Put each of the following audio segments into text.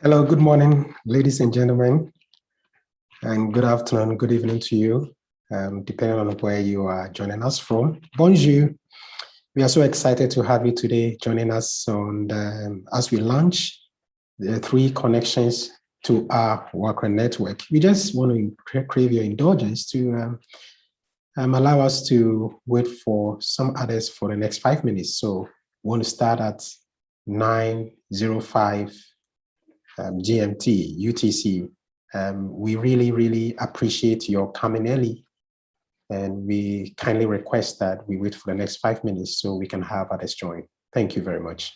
Hello, good morning, ladies and gentlemen, and good afternoon, good evening to you, depending on where you are joining us from. Bonjour. We are so excited to have you today joining us on as we launch the 3 connections to our worker network. We just want to crave your indulgence to allow us to wait for some others for the next 5 minutes. So we want to start at 9:05 GMT, UTC. We really appreciate your coming early, and we kindly request that we wait for the next 5 minutes so we can have others join. Thank you very much.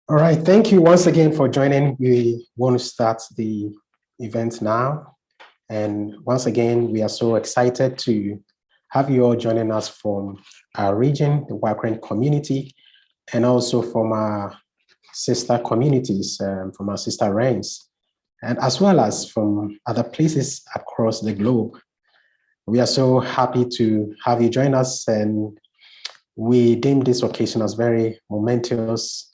All right, thank you once again for joining. We want to start the event now. And once again, we are so excited to have you all joining us from our region, the Wakren community, and also from our sister communities, from our sister NRENs. and as well as from other places across the globe. We are so happy to have you join us, and we deem this occasion as very momentous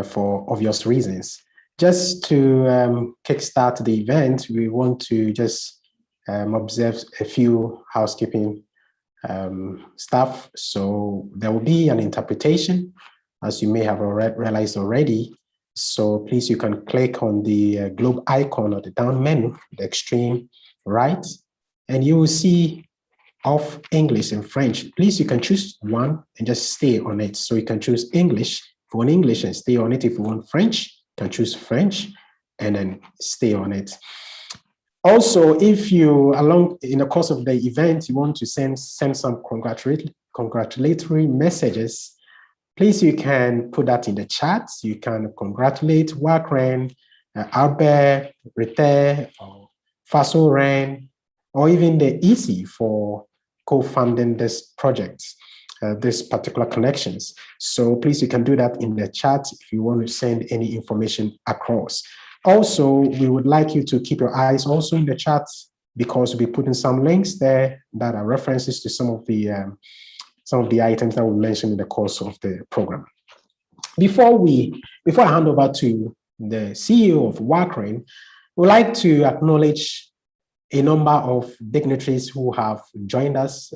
for obvious reasons. Just to kickstart the event, we want to just observe a few housekeeping stuff. So there will be an interpretation, as you may have realized already. So please, you can click on the globe icon or the down menu, the extreme right, and you will see of English and French. Please, you can choose one and just stay on it. So you can choose English. If you want English and stay on it. If you want French, you can choose French and then stay on it. Also, if you, in the course of the event, you want to send some congratulatory messages, please, you can put that in the chat. You can congratulate WACREN, Albert, Rete, or Faso Ren, or even the EC for co-funding this project, this particular connections. So please, you can do that in the chat if you want to send any information across. Also, we would like you to keep your eyes also in the chat, because we'll be putting some links there that are references to some of the items that we mentioned in the course of the program. Before I hand over to the CEO of WACREN, we'd like to acknowledge a number of dignitaries who have joined us.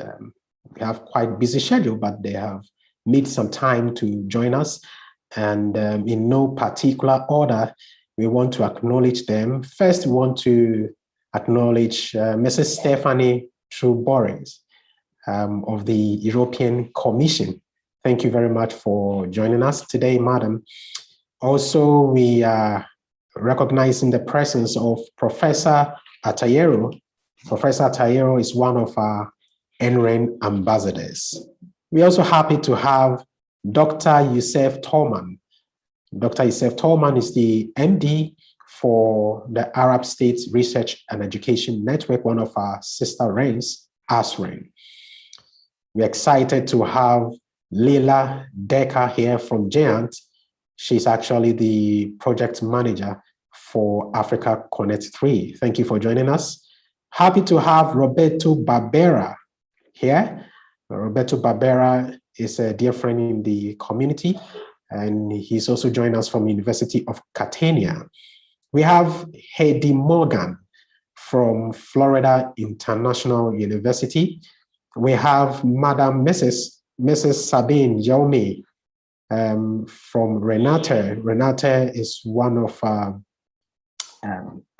We have quite busy schedule, but they have made some time to join us. And in no particular order, we want to acknowledge them. First, we want to acknowledge Mrs. Stephanie Truborens of the European Commission. Thank you very much for joining us today, madam. Also, we are recognizing the presence of Professor Atayero. Professor Atayero is one of our NREN ambassadors. We're also happy to have Dr. Youssef Tolman. Dr. Youssef Tolman is the MD for the Arab States Research and Education Network, one of our sister RENs, ASREN. We're excited to have Leila Decker here from Giant. She's actually the project manager for Africa Connect 3. Thank you for joining us. Happy to have Roberto Barbera here. Roberto Barbera is a dear friend in the community, and he's also joined us from University of Catania. We have Heidi Morgan from Florida International University. We have Madam Mrs. Sabine Jaume from Renate. Renate is one of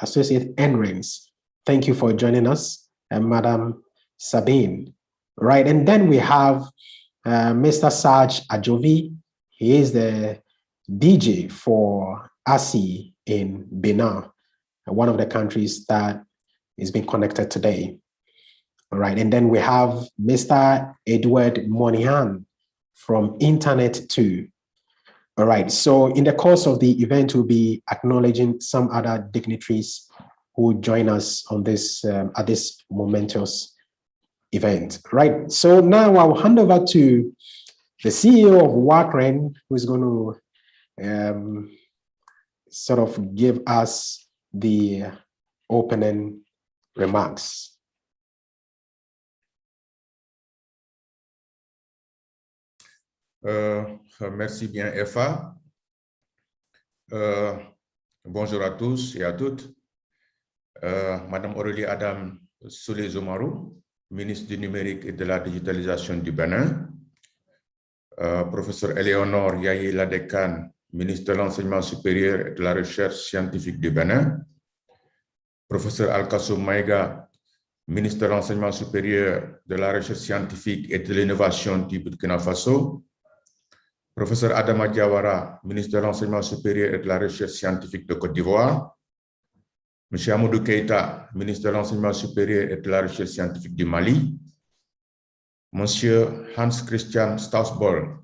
associate NRENs. Thank you for joining us, Madam Sabine. Right, and then we have Mr. Sarge Ajovi. He is the DJ for ASI in Benin, one of the countries that is being connected today. All right, and then we have Mr. Edward Monihan from Internet 2. All right, so in the course of the event, we'll be acknowledging some other dignitaries who join us on this at this momentous event. Right, so now I'll hand over to the CEO of WACREN, who is going to sort of give us the opening remarks. Merci bien, Efa. Bonjour à tous et à toutes. Madame Aurélie Adam Soulé-Zomarou, ministre du numérique et de la digitalisation du Bénin. Professeur Éléonore Yaye Ladekan, ministre de l'enseignement supérieur et de la recherche scientifique du Bénin. Professeur Alkassoum Maïga, ministre de l'enseignement supérieur, de la recherche scientifique et de l'innovation du Burkina Faso. Professeur Adama Diawara, ministre de l'enseignement supérieur et de la recherche scientifique de Côte d'Ivoire. Monsieur Amadou Keïta, ministre de l'enseignement supérieur et de la recherche scientifique du Mali. Monsieur Hans Christian Stausboll,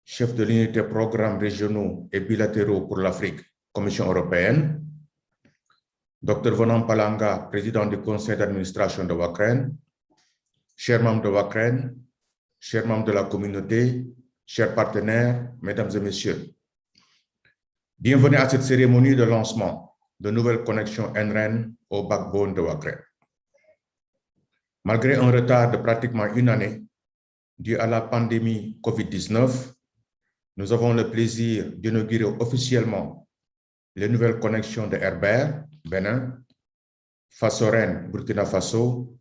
chef de l'unité programmes régionaux et bilatéraux pour l'Afrique, Commission européenne. Dr Vonan Palanga, président du conseil d'administration de WACREN. Chers membres de WACREN, chers membres de la communauté, chers partenaires, mesdames et messieurs. Bienvenue à cette cérémonie de lancement de nouvelles connexions NREN au backbone de Wakreen. Malgré un retard de pratiquement une année dû à la pandémie COVID-19, nous avons le plaisir d'inaugurer officiellement les nouvelles connexions de Herbert, Bénin, Fasoren, Burkina Faso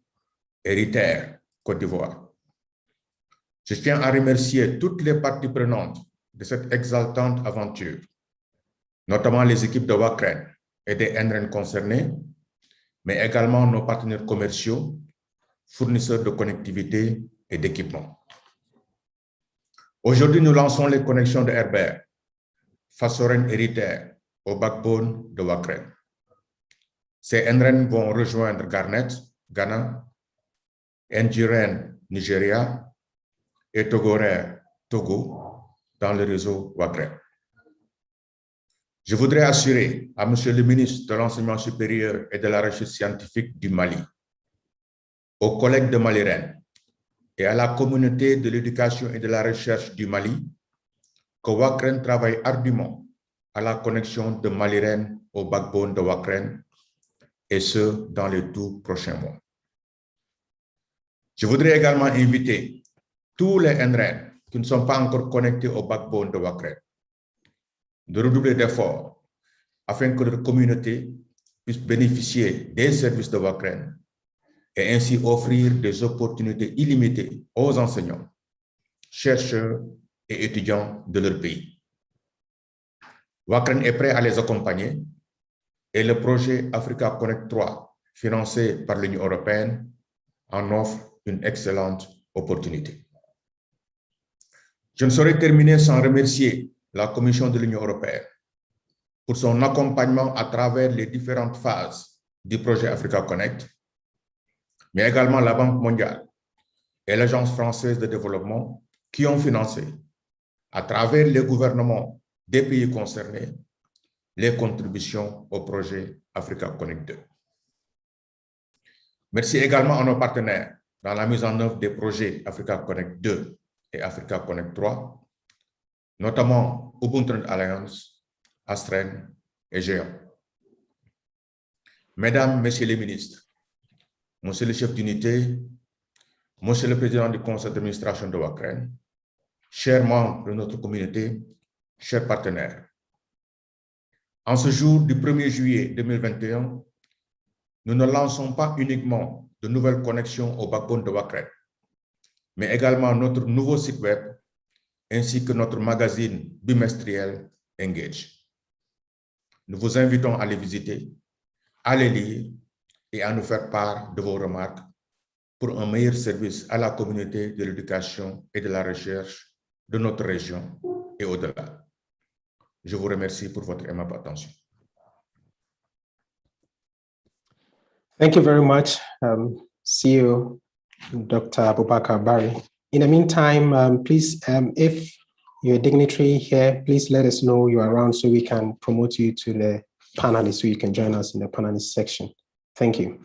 et Riter, Côte d'Ivoire. Je tiens à remercier toutes les parties prenantes de cette exaltante aventure, notamment les équipes de Wakreen et des NREN concernés, mais également nos partenaires commerciaux, fournisseurs de connectivité et d'équipements. Aujourd'hui, nous lançons les connexions de Herbert, Fasoren et Riter au backbone de Wakreen. Ces NREN vont rejoindre Garnet, Ghana, NREN, Nigeria, et Togorère, Togo, dans le réseau Wakreen. Je voudrais assurer à Monsieur le ministre de l'Enseignement supérieur et de la Recherche scientifique du Mali, aux collègues de NREN et à la communauté de l'éducation et de la recherche du Mali que Wakreen travaille ardument à la connexion de NREN au backbone de Wakreen, et ce, dans les tout prochains mois. Je voudrais également inviter tous les NREN qui ne sont pas encore connectés au backbone de Wakreen de redoubler d'efforts afin que leur communauté puisse bénéficier des services de Wakreen et ainsi offrir des opportunités illimitées aux enseignants, chercheurs et étudiants de leur pays. Wakreen est prêt à les accompagner et le projet Africa Connect 3, financé par l'Union européenne, en offre une excellente opportunité. Je ne saurais terminer sans remercier la Commission de l'Union européenne pour son accompagnement à travers les différentes phases du projet Africa Connect, mais également la Banque mondiale et l'Agence française de développement qui ont financé, à travers les gouvernements des pays concernés, les contributions au projet Africa Connect 2. Merci également à nos partenaires dans la mise en œuvre des projets Africa Connect 2 et Africa Connect 3, notamment Ubuntu Alliance, NREN et Géant. Mesdames, Messieurs les ministres, Monsieur le chef d'unité, Monsieur le président du conseil d'administration de Wakreen, chers membres de notre communauté, chers partenaires, en ce jour du 1er juillet 2021, nous ne lançons pas uniquement de nouvelles connexions au backbone de Wakreen, mais également notre nouveau site web ainsi que notre magazine bimestriel Engage. Nous vous invitons à les visiter, à les lire et à nous faire part de vos remarques pour un meilleur service à la communauté de l'éducation et de la recherche de notre région et au-delà. Je vous remercie pour votre aimable attention. Thank you very much, CEO Dr. Abubakar Barry. In the meantime, please, if you're a dignitary here, please let us know you're around so we can promote you to the panelists so you can join us in the panelist section. Thank you.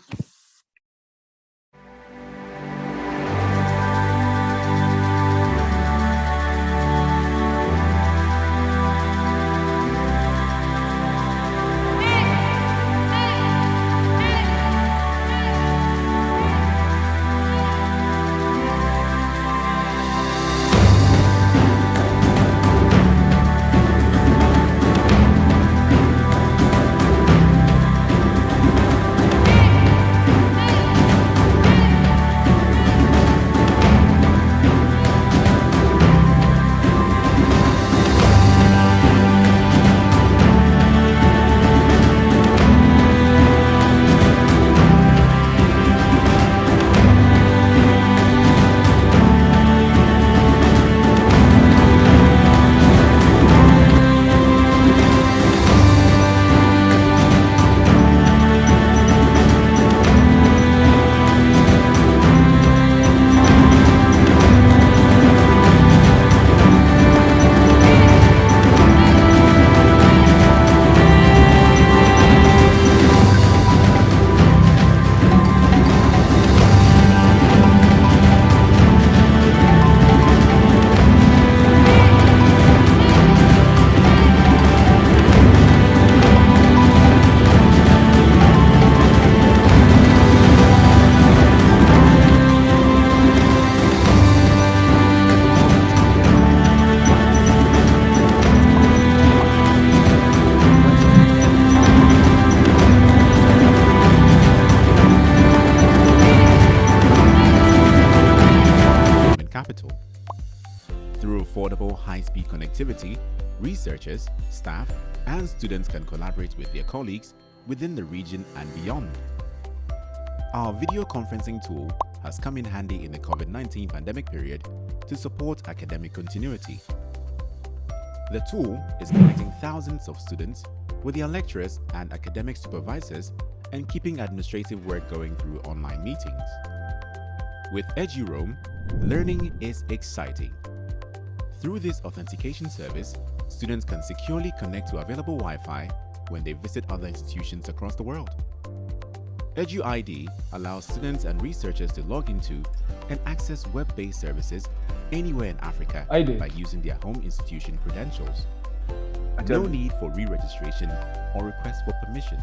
activity, researchers, staff, and students can collaborate with their colleagues within the region and beyond. Our video conferencing tool has come in handy in the COVID-19 pandemic period to support academic continuity. The tool is connecting thousands of students with their lecturers and academic supervisors and keeping administrative work going through online meetings. With EduRoam, learning is exciting. Through this authentication service, students can securely connect to available Wi-Fi when they visit other institutions across the world. EduID allows students and researchers to log into and access web-based services anywhere in Africa by using their home institution credentials. No need for re-registration or request for permission.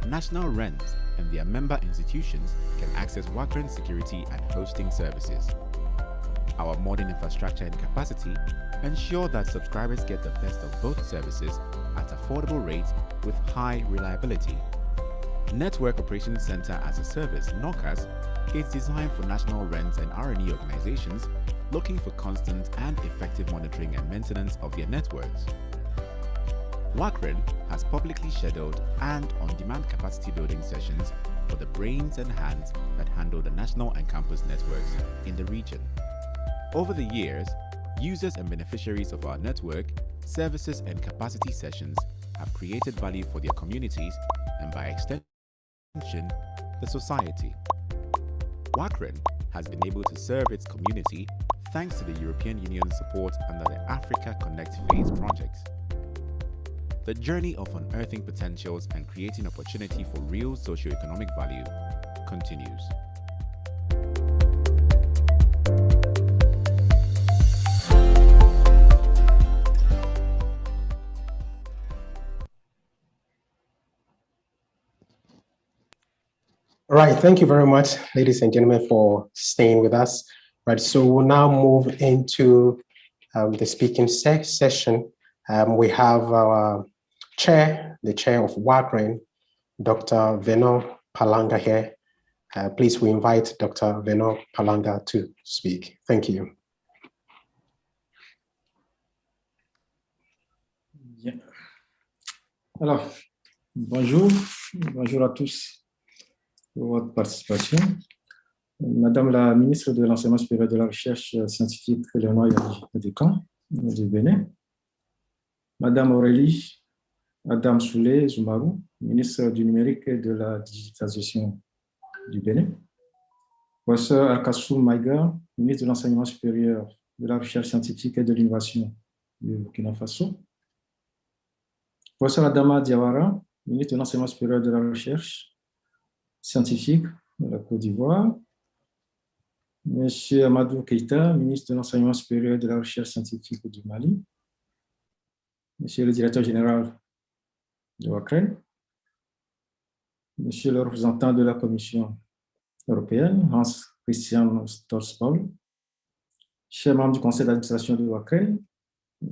National NRENs and their member institutions can access WACRN security and hosting services. Our modern infrastructure and capacity ensure that subscribers get the best of both services at affordable rates with high reliability. Network Operations Center as a Service, NOCAS, is designed for national NRENs and NRE organizations looking for constant and effective monitoring and maintenance of their networks. WACRN has publicly scheduled and on-demand capacity building sessions for the brains and hands that handle the national and campus networks in the region. Over the years, users and beneficiaries of our network, services and capacity sessions have created value for their communities and by extension, the society. WACRN has been able to serve its community thanks to the European Union's support under the Africa Connect Phase projects. The journey of unearthing potentials and creating opportunity for real socio-economic value continues. All right, thank you very much, ladies and gentlemen, for staying with us. Right, so we'll now move into the speaking session. We have our the chair of WACRN, Dr. Veno Palanga here. Please, we invite Dr. Veno Palanga to speak. Thank you. Yeah. Alors, bonjour à tous pour votre participation. Madame la ministre de l'Enseignement supérieur de la Recherche scientifique, Léonore Yadekan du Bénin. Madame Aurélie Adam Soulé Zoumarou, ministre du Numérique et de la Digitalisation du Bénin. Professeur Alkassou Maïga, ministre de l'Enseignement supérieur, de la Recherche scientifique et de l'Innovation du Burkina Faso. Professeur Adama Diawara, ministre de l'Enseignement supérieur de la Recherche scientifique de la Côte d'Ivoire. Monsieur Amadou Keïta, ministre de l'Enseignement supérieur et de la Recherche scientifique du Mali. Monsieur le directeur général de WACRN. Monsieur le représentant de la Commission européenne, Hans Christian Storspaul. Chers membres du conseil d'administration de WACRN,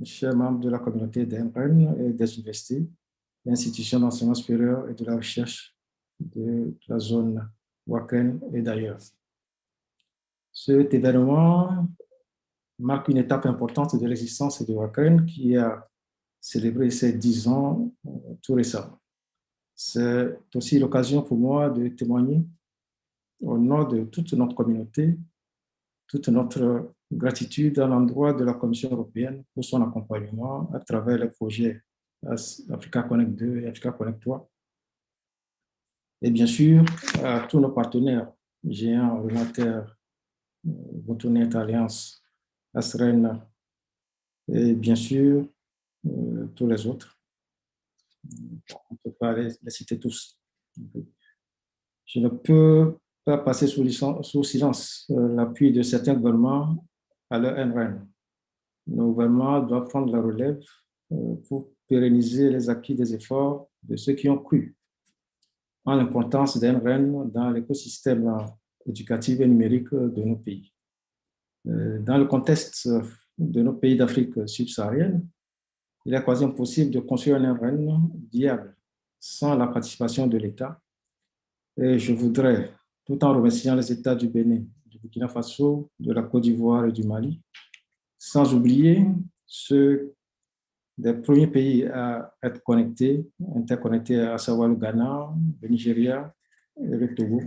chers membres de la communauté des NREN et des universités, institutions d'enseignement supérieur et de la recherche de la zone WACRN et d'ailleurs. Cet événement marque une étape importante de l'existence de WACRN qui a célébré ses 10 ans tout récemment. C'est aussi l'occasion pour moi de témoigner au nom de toute notre communauté, toute notre gratitude à l'endroit de la Commission européenne pour son accompagnement à travers les projets Africa Connect 2 et Africa Connect 3. Et bien sûr, à tous nos partenaires géants, Ordinateur, Botonet Alliance, ASREN, et bien sûr, tous les autres. On ne peut pas les citer tous. Je ne peux pas passer sous silence l'appui de certains gouvernements à leur NREN. Nos gouvernements doivent prendre la relève pour pérenniser les acquis des efforts de ceux qui ont cru en l'importance des NREN dans l'écosystème éducatif et numérique de nos pays. Dans le contexte de nos pays d'Afrique subsaharienne, il est quasi impossible de construire un NREN viable sans la participation de l'État. Et je voudrais, tout en remerciant les États du Bénin, du Burkina Faso, de la Côte d'Ivoire et du Mali, sans oublier ceux des premiers pays à être interconnectés, à savoir le Ghana, le Nigeria et le Togo.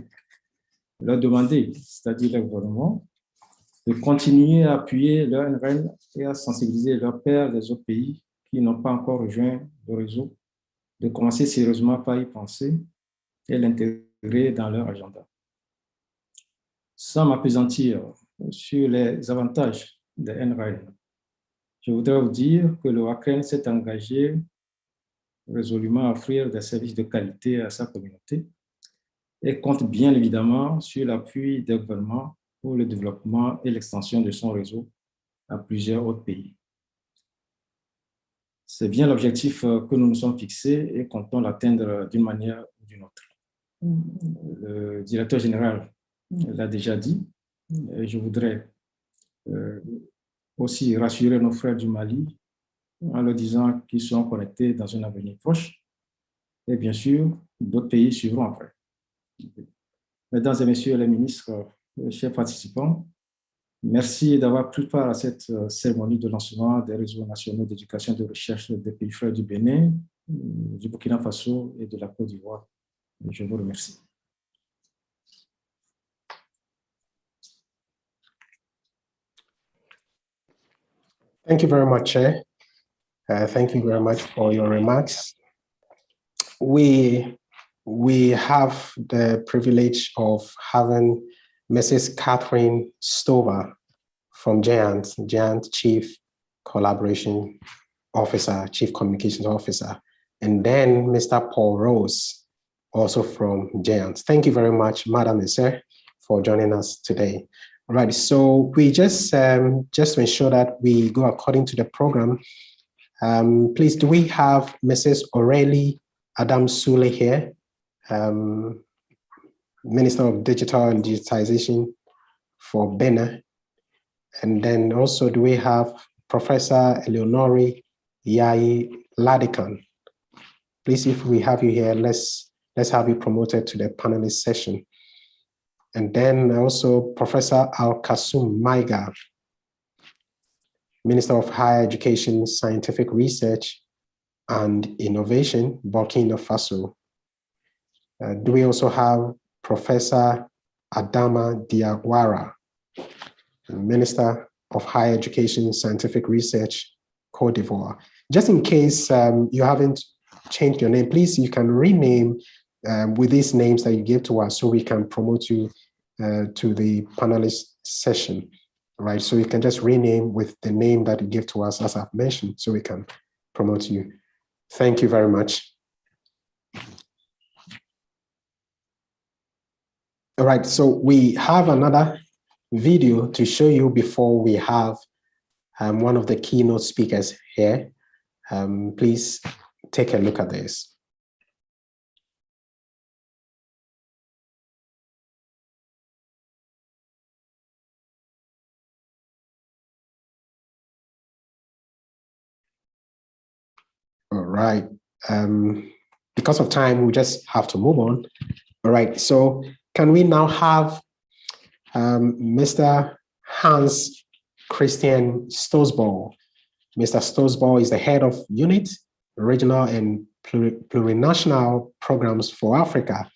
Leur demander, c'est-à-dire le gouvernement, de continuer à appuyer leur NREN et à sensibiliser leurs pairs des autres pays qui n'ont pas encore rejoint le réseau, de commencer sérieusement par y penser et l'intégrer dans leur agenda. Sans m'appesantir sur les avantages des NREN, je voudrais vous dire que le WACREN s'est engagé résolument à offrir des services de qualité à sa communauté et compte bien évidemment sur l'appui des gouvernements pour le développement et l'extension de son réseau à plusieurs autres pays. C'est bien l'objectif que nous nous sommes fixés et comptons l'atteindre d'une manière ou d'une autre. Le directeur général l'a déjà dit, et je voudrais aussi rassurer nos frères du Mali en leur disant qu'ils seront connectés dans un avenir proche. Et bien sûr, d'autres pays suivront après. Mesdames et messieurs les ministres, chers participants, merci d'avoir pris part à cette cérémonie de lancement des réseaux nationaux d'éducation et de recherche des pays frères du Bénin, du Burkina Faso et de la Côte d'Ivoire. Je vous remercie. Thank you very much, Chair. Thank you very much for your remarks. We have the privilege of having Mrs. Catherine Stover from Giant Chief Collaboration Officer, Chief Communications Officer, and then Mr. Paul Rose, also from Giant. Thank you very much, Madam and Sir, for joining us today. All right, so we just to ensure that we go according to the program, please, do we have Mrs. Aurelie Adam Sule here, Minister of Digital and Digitization for Benin? And then also, do we have Professor Eleonore Yai Ladikan? Please, if we have you here, let's have you promoted to the panelist session. And then also Professor Al-Kasum Maiga, Minister of Higher Education, Scientific Research and Innovation, Burkina Faso. Do we also have Professor Adama Diawara, Minister of Higher Education, Scientific Research, Côte d'Ivoire? Just in case you haven't changed your name, please, you can rename with these names that you give to us so we can promote you to the panelist session, right? So you can just rename with the name that you give to us, as I've mentioned, so we can promote you. Thank you very much. All right, so we have another video to show you before we have one of the keynote speakers here. Please take a look at this. All right, because of time, we just have to move on. All right, so can we now have Mr. Hans Christian Stosball? Mr. Stosball is the head of unit, regional and plurinational programs for Africa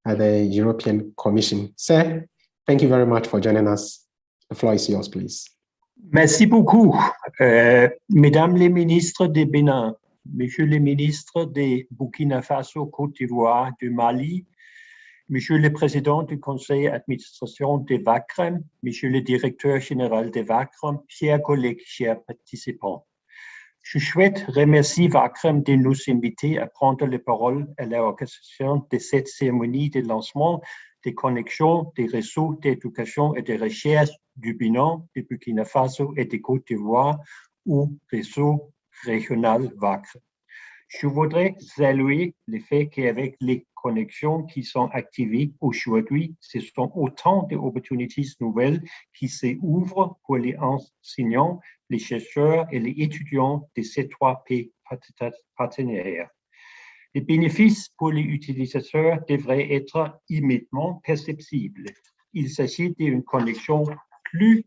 at the European Commission. Sir, thank you very much for joining us. The floor is yours, please. Merci beaucoup. Mesdames les ministres des Bénin, Monsieur le ministre des Burkina Faso, Côte d'Ivoire, du Mali, Monsieur le Président du Conseil d'administration de WACREN, Monsieur le Directeur général de WACREN, chers collègues, chers participants. Je souhaite remercier WACREN de nous inviter à prendre la parole à l'organisation de cette cérémonie de lancement des connexions des réseaux d'éducation et de recherche du Bénin, du Burkina Faso et de Côte d'Ivoire, ou réseau régional WACREN. Je voudrais saluer le fait qu'avec les connexions qui sont activées aujourd'hui, ce sont autant d'opportunités nouvelles qui s'ouvrent pour les enseignants, les chercheurs et les étudiants de ces trois pays partenaires. Les bénéfices pour les utilisateurs devraient être immédiatement perceptibles. Il s'agit d'une connexion plus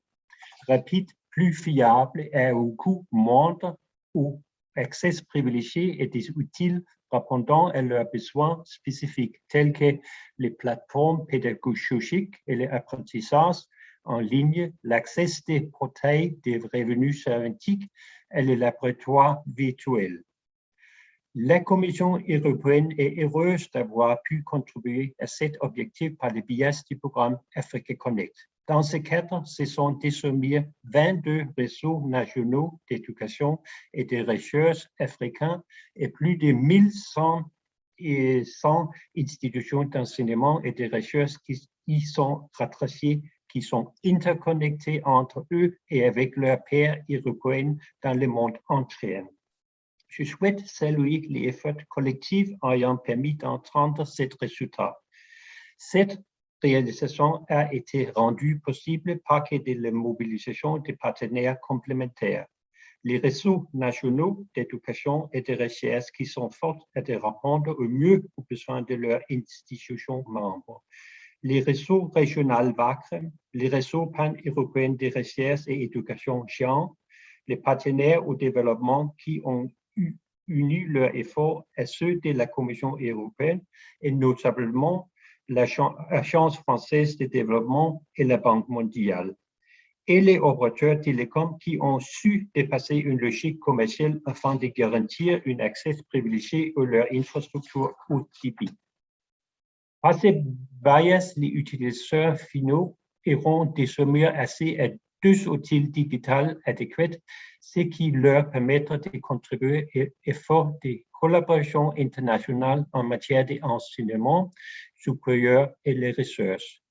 rapide, plus fiable et à un coût moindre ou accès privilégié et des outils répondant à leurs besoins spécifiques, tels que les plateformes pédagogiques et les apprentissages en ligne, l'accès des portails des revenus soviétiques et les laboratoires virtuels. La Commission européenne est heureuse d'avoir pu contribuer à cet objectif par le biais du programme Africa Connect. Dans ce cadre, ce sont désormais 22 réseaux nationaux d'éducation et de recherche africains et plus de 1100 institutions d'enseignement et de recherche qui y sont rattachées, qui sont interconnectées entre eux et avec leurs pairs européens dans le monde entier. Je souhaite saluer les efforts collectifs ayant permis d'entendre ces résultats. Cette réalisation a été rendue possible par la mobilisation des partenaires complémentaires. Les réseaux nationaux d'éducation et de recherche qui sont forts à répondre au mieux aux besoins de leurs institutions membres. Les réseaux régionaux VACRE, les réseaux pan-européens de recherche et éducation GEAN, les partenaires au développement qui ont uni leurs efforts à ceux de la Commission européenne et notamment l'Agence française de développement et la Banque mondiale, et les opérateurs télécoms qui ont su dépasser une logique commerciale afin de garantir un accès privilégié à leur infrastructure OTP. Par ces biais, les utilisateurs finaux auront désormais accès à deux outils digitaux adéquats, ce qui leur permettra de contribuer à l'effort de collaboration internationale en matière d'enseignement supérieur et les recherches.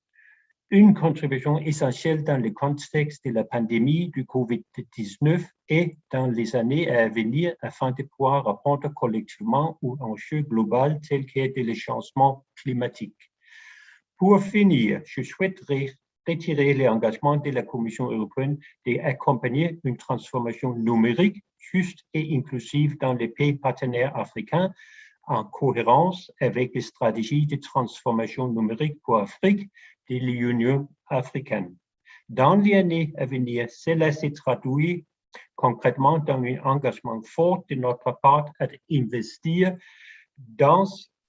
Une contribution essentielle dans le contexte de la pandémie du COVID-19 et dans les années à venir afin de pouvoir répondre collectivement aux enjeux globaux tels que le changement climatique. Pour finir, je souhaiterais retirer l'engagement de la Commission européenne d'accompagner une transformation numérique juste et inclusive dans les pays partenaires africains en cohérence avec les stratégies de transformation numérique pour l'Afrique de l'Union africaine. Dans les années à venir, cela se traduit concrètement dans un engagement fort de notre part à investir dans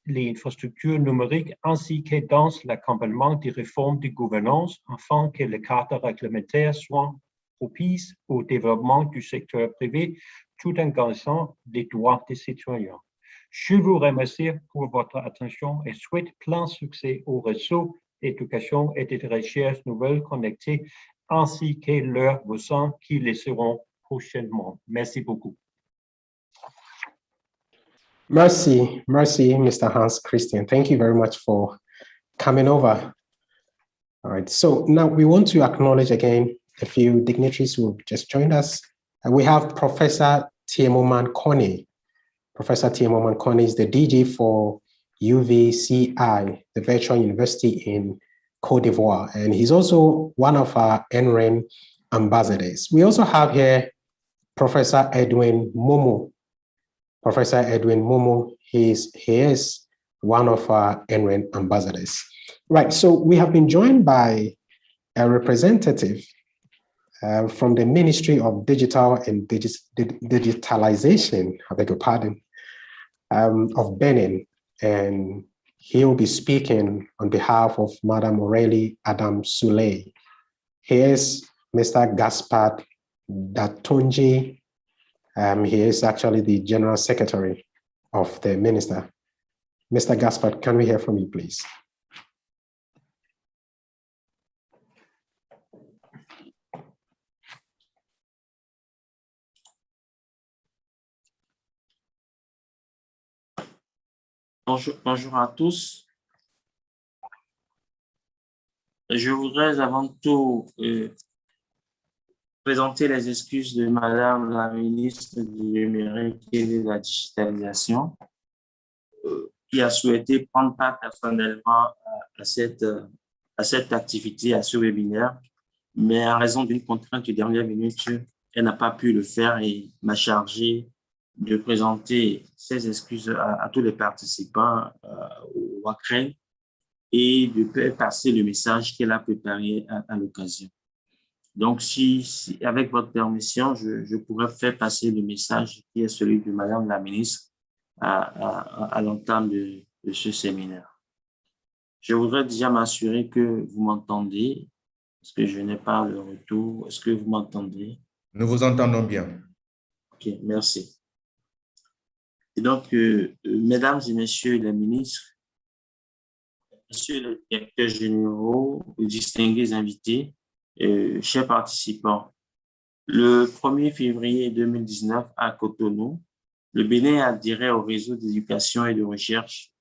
les infrastructures numériques ainsi que dans l'accompagnement des réformes de gouvernance afin que le cadre réglementaire soit propice au développement du secteur privé tout en garantissant les droits des citoyens. Je vous remercie pour votre attention et souhaite plein succès au réseau d'éducation et de recherche nouvelles connectées ainsi que leurs besoins qui les seront prochainement. Merci beaucoup. Merci, Mr. Hans Christian. Thank you very much for coming over. All right, so now we want to acknowledge again a few dignitaries who have just joined us. We have Professor Tiemoman Kone. Professor Tiemoman Kone is the DG for UVCI, the Virtual University in Cote d'Ivoire, and he's also one of our NREN ambassadors. We also have here Professor Edwin Momo. Professor Edwin Momo, he is one of our NREN ambassadors. Right, so we have been joined by a representative from the Ministry of Digital and Digitalization, I beg your pardon, of Benin, and he will be speaking on behalf of Madame Aurélie Adam Souley. He is Mr. Gaspard Datonji. He is actually the General Secretary of the Minister. Mr. Gaspard, can we hear from you, please? Bonjour à tous. Je voudrais avant tout présenter les excuses de Madame la ministre du Numérique et de la Digitalisation qui a souhaité prendre part personnellement à cette activité, à ce webinaire, mais en raison d'une contrainte de dernière minute, elle n'a pas pu le faire et m'a chargé de présenter ses excuses à tous les participants au WACREN et de passer le message qu'elle a préparé à l'occasion. Donc, avec votre permission, je pourrais faire passer le message qui est celui de Madame la ministre à l'entame de ce séminaire. Je voudrais déjà m'assurer que vous m'entendez, parce que je n'ai pas le retour. Est-ce que vous m'entendez? Nous vous entendons bien. OK, merci. Et donc, mesdames et messieurs les ministres, messieurs les directeurs généraux, distingués invités, chers participants, le 1er février 2019 à Cotonou, le Bénin a adhéré au réseau d'éducation et de recherche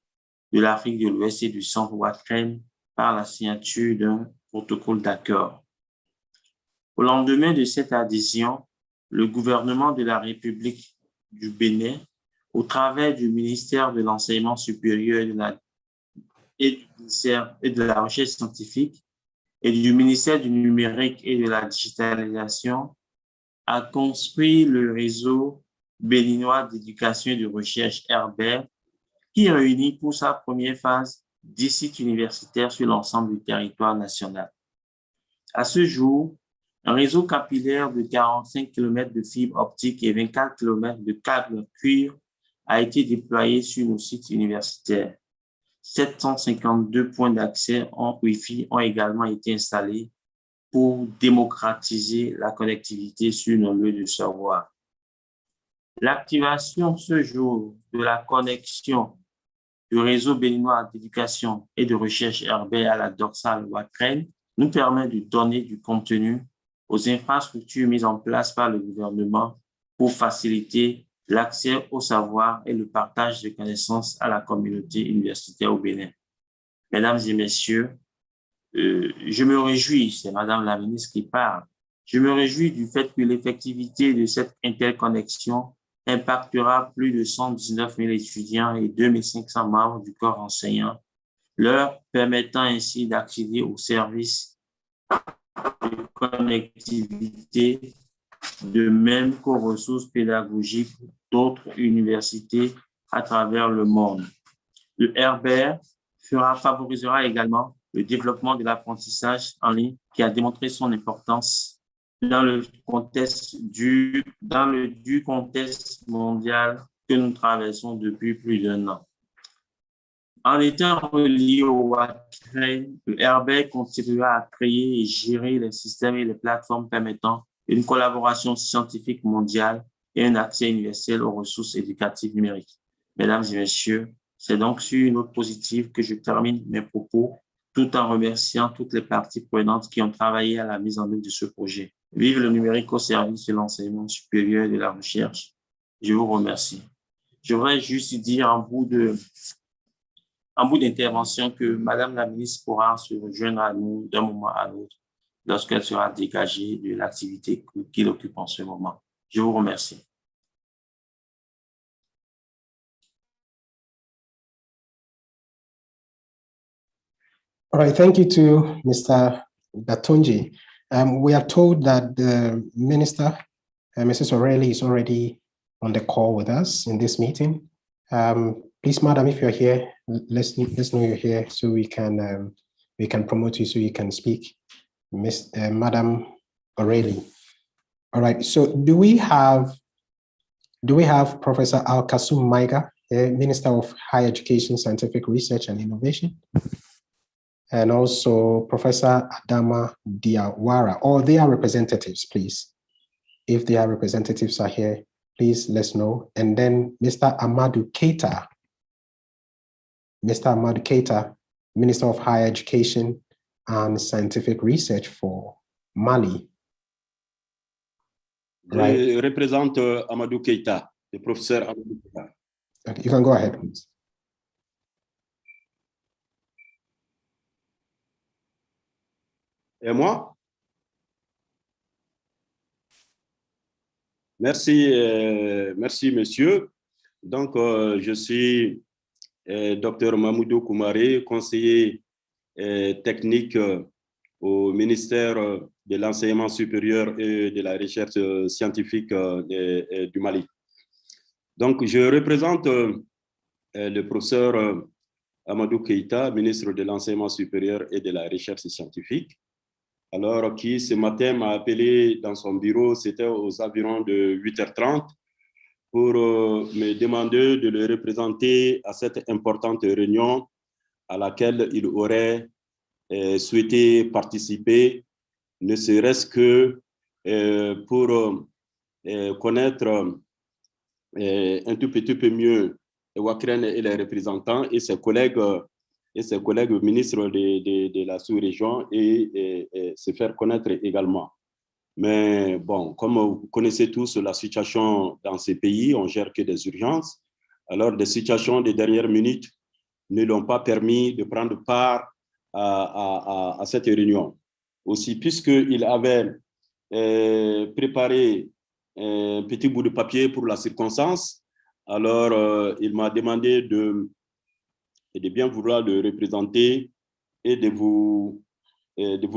de l'Afrique de l'Ouest et du centre NREN par la signature d'un protocole d'accord. Au lendemain de cette adhésion, le gouvernement de la République du Bénin, au travers du ministère de l'Enseignement supérieur et de la Recherche scientifique et du ministère du Numérique et de la Digitalisation, a construit le réseau béninois d'éducation et de recherche RBER, qui réunit pour sa première phase 10 sites universitaires sur l'ensemble du territoire national. À ce jour, un réseau capillaire de 45 km de fibres optiques et 24 km de câbles cuir a été déployé sur nos sites universitaires. 752 points d'accès en Wi-Fi ont également été installés pour démocratiser la connectivité sur nos lieux de savoir. L'activation ce jour de la connexion du réseau béninois d'éducation et de recherche RBER à la dorsale NREN nous permet de donner du contenu aux infrastructures mises en place par le gouvernement pour faciliter l'accès au savoir et le partage de connaissances à la communauté universitaire au Bénin. Mesdames et messieurs, je me réjouis, c'est Madame la ministre qui parle, je me réjouis du fait que l'effectivité de cette interconnexion impactera plus de 119 000 étudiants et 2 500 membres du corps enseignant, leur permettant ainsi d'accéder aux services de connectivité, de même qu'aux ressources pédagogiques d'autres universités à travers le monde. Le RBER favorisera également le développement de l'apprentissage en ligne qui a démontré son importance dans le contexte mondial que nous traversons depuis plus d'1 an. En étant relié au NREN, le RBER contribuera à créer et gérer les systèmes et les plateformes permettant une collaboration scientifique mondiale et un accès universel aux ressources éducatives numériques. Mesdames et messieurs, c'est donc sur une note positive que je termine mes propos, tout en remerciant toutes les parties prenantes qui ont travaillé à la mise en œuvre de ce projet. Vive le numérique au service de l'enseignement supérieur et de la recherche. Je vous remercie. Je voudrais juste dire en bout d'intervention que Madame la ministre pourra se rejoindre à nous d'un moment à l'autre lorsqu'elle sera dégagée de l'activité qu'il occupe en ce moment. Je vous remercie. All right, thank you to Mr. Batonji. We are told that the Minister, Mrs. O'Reilly, is already on the call with us in this meeting. Please, Madam, if you're here, let's know you're here so we can promote you so you can speak. Madam O'Reilly. All right, so do we have Professor Al-Kasum Maiga, Minister of Higher Education, Scientific Research and Innovation? And also Professor Adama Diawara, or their representatives, please. If their representatives are here, please let's know. And then Mr. Amadou Keita, Minister of Higher Education and Scientific Research for Mali. Right. Je représente Amadou Keita, le professeur Amadou Keita. Okay, you can go ahead, please. Et moi? Merci, merci monsieur. Donc, je suis Dr Mamoudou Koumaré, conseiller technique au ministère de l'Enseignement supérieur et de la Recherche scientifique du Mali. Donc, je représente le professeur Amadou Keita, ministre de l'Enseignement supérieur et de la Recherche scientifique, alors qui ce matin m'a appelé dans son bureau, c'était aux environs de 8h30, pour me demander de le représenter à cette importante réunion à laquelle il aurait souhaité participer, ne serait-ce que pour connaître un tout petit peu mieux Wakren et les représentants et ses collègues ministres de la sous-région et se faire connaître également. Mais bon, comme vous connaissez tous la situation dans ces pays, on gère que des urgences. Alors, des situations de dernière minute ne l'ont pas permis de prendre part à cette réunion. Aussi, puisqu'il avait préparé un petit bout de papier pour la circonstance, alors il m'a demandé de bien vouloir le représenter et de vous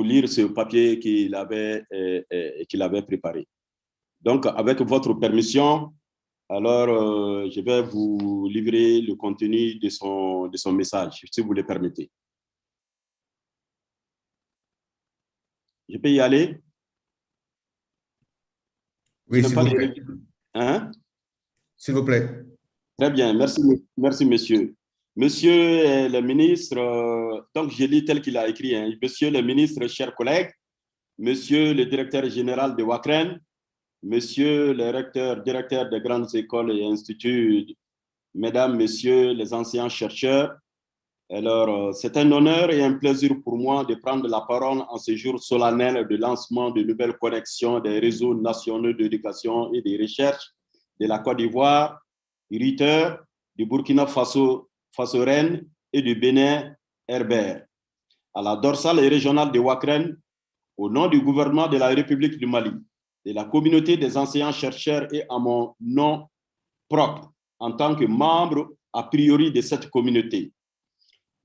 lire ce papier qu'il avait préparé. Donc, avec votre permission, alors je vais vous livrer le contenu de son message, si vous le permettez. Je peux y aller? Oui, s'il vous plaît. Hein? S'il vous plaît. Très bien, merci monsieur. Monsieur le ministre, donc je lis tel qu'il a écrit, hein. Monsieur le ministre, chers collègues, monsieur le directeur général de Wakren, monsieur le directeur des grandes écoles et instituts, mesdames, messieurs les anciens chercheurs, alors c'est un honneur et un plaisir pour moi de prendre la parole en ce jour solennel de lancement de nouvelles connexions des réseaux nationaux d'éducation et de recherche de la Côte d'Ivoire, du Ritter, du Burkina Faso, NREN et du Bénin, Herbert. À la dorsale régionale de Wakren, au nom du gouvernement de la République du Mali, de la communauté des enseignants-chercheurs et à mon nom propre, en tant que membre a priori de cette communauté.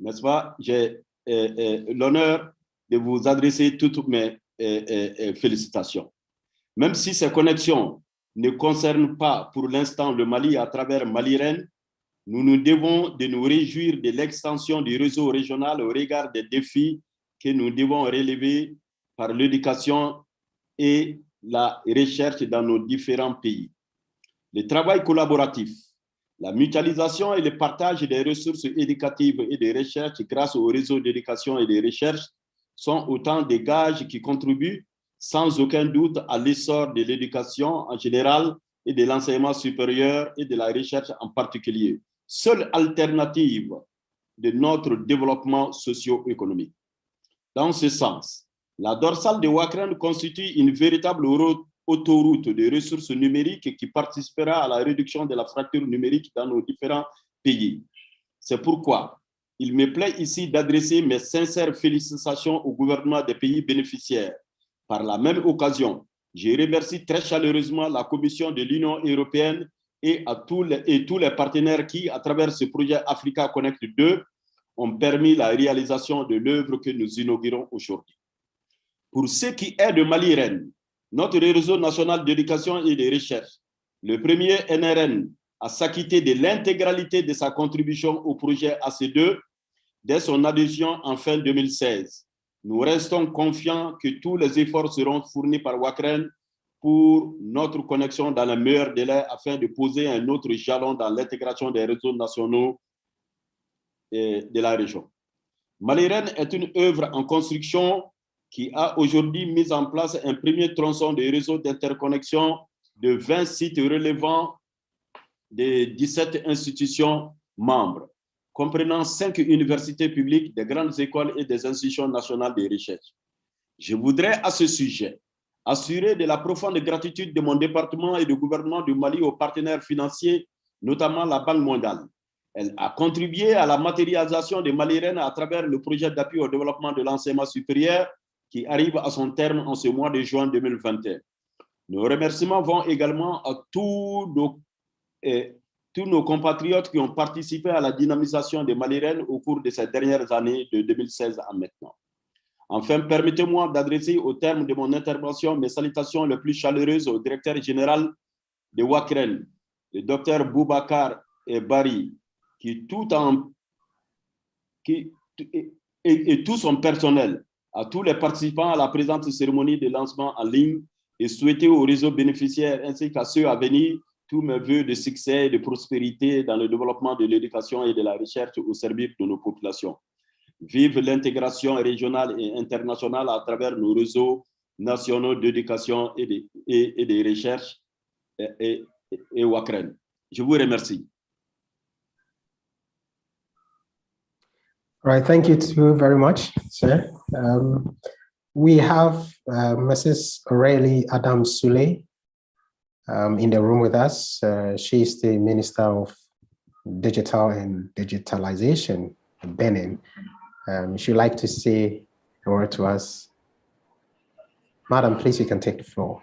N'est-ce pas? J'ai l'honneur de vous adresser toutes mes félicitations. Même si ces connexions ne concernent pas pour l'instant le Mali à travers NREN, nous nous devons de nous réjouir de l'extension du réseau régional au regard des défis que nous devons relever par l'éducation et la recherche dans nos différents pays. Le travail collaboratif, la mutualisation et le partage des ressources éducatives et de recherche grâce au réseau d'éducation et de recherche sont autant de gages qui contribuent sans aucun doute à l'essor de l'éducation en général et de l'enseignement supérieur et de la recherche en particulier, seule alternative de notre développement socio-économique. Dans ce sens, la dorsale de Wakren constitue une véritable autoroute de ressources numériques qui participera à la réduction de la fracture numérique dans nos différents pays. C'est pourquoi il me plaît ici d'adresser mes sincères félicitations au gouvernement des pays bénéficiaires. Par la même occasion, je remercie très chaleureusement la Commission de l'Union européenne et tous les partenaires qui, à travers ce projet Africa Connect 2, ont permis la réalisation de l'œuvre que nous inaugurons aujourd'hui. Pour ce qui est de NREN, notre réseau national d'éducation et de recherche, le premier NRN a s'acquitté de l'intégralité de sa contribution au projet AC2 dès son adhésion en fin 2016. Nous restons confiants que tous les efforts seront fournis par Wakren pour notre connexion dans le meilleur délai afin de poser un autre jalon dans l'intégration des réseaux nationaux de la région. NREN est une œuvre en construction qui a aujourd'hui mis en place un premier tronçon de réseau d'interconnexion de 20 sites relevant des 17 institutions membres, comprenant 5 universités publiques, des grandes écoles et des institutions nationales de recherche. Je voudrais à ce sujet assurer de la profonde gratitude de mon département et du gouvernement du Mali aux partenaires financiers, notamment la Banque mondiale. Elle a contribué à la matérialisation de NREN à travers le projet d'appui au développement de l'enseignement supérieur qui arrive à son terme en ce mois de juin 2021. Nos remerciements vont également à tous nos compatriotes qui ont participé à la dynamisation de NREN au cours de ces dernières années de 2016 à maintenant. Enfin, permettez-moi d'adresser au terme de mon intervention mes salutations les plus chaleureuses au directeur général de Wakren, le docteur Boubacar Bari, et tout son personnel, à tous les participants à la présente cérémonie de lancement en ligne et souhaiter aux réseaux bénéficiaires ainsi qu'à ceux à venir tous mes vœux de succès et de prospérité dans le développement de l'éducation et de la recherche au service de nos populations. Vive l'intégration régionale et internationale à travers nos réseaux nationaux d'éducation et de recherche et WACREN. Je vous remercie. All right, thank you too very much, sir. We have Mrs. Aurélie Adam-Soulé in the room with us. She is the Minister of Digital and Digitalization in Benin. She'd like to say a word to us. Madam, please, you can take the floor.